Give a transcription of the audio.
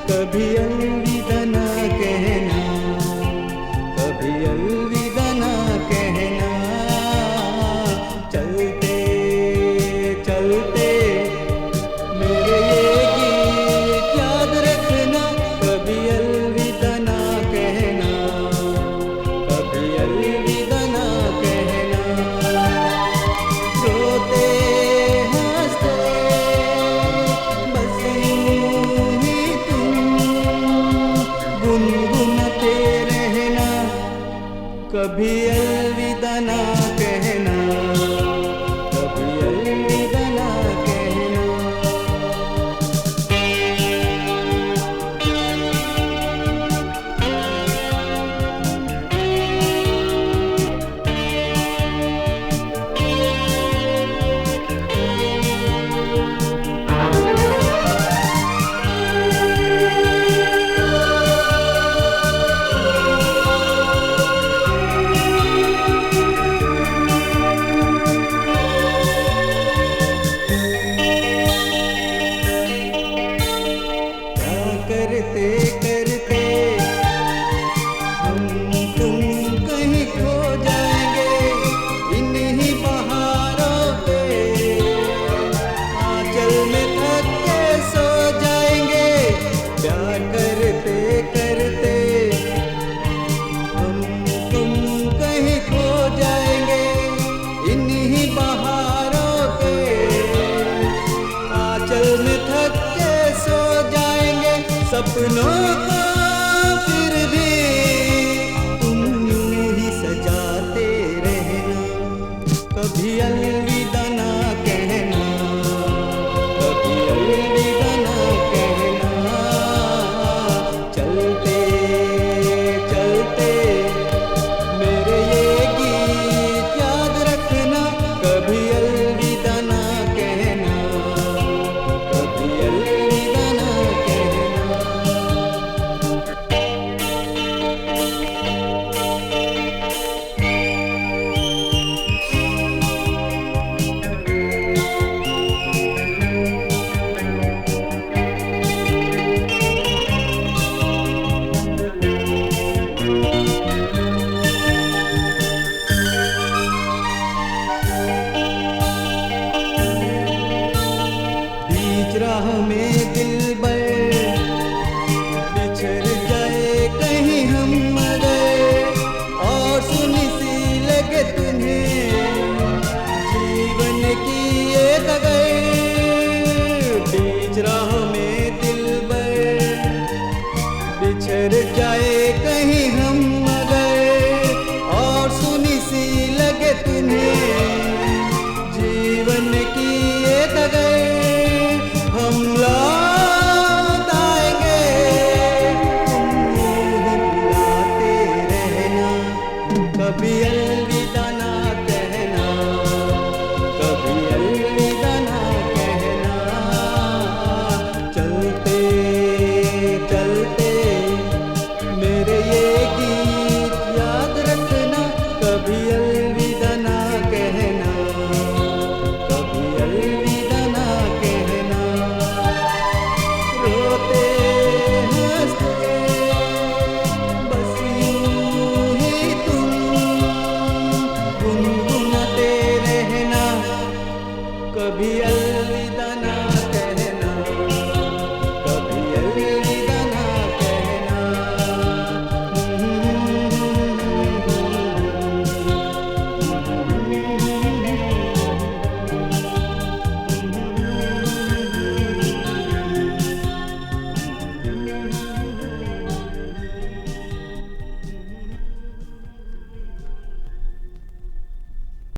कभी अलविदा ना कहना, कभी अलविदा ना कहना। चलते चलते मेरे ये गीत याद रखना, कभी अलविदा ना कहना, कभी अलविदा ना कहना। रोते हंसते बस यूं ही तुम गुनगुनाते रहना, कभी अलविदा ना कहना, कभी अलविदा ना कहना। करते करते हम तुम कहीं खो जाएंगे, इन्हीं बहारों पे आंचल में थक के सो जाएंगे। प्यार करते करते हम तुम कहीं खो जाएंगे, इन्हीं बहारों पे आंचल में थक के सो जाएंगे। सपनों को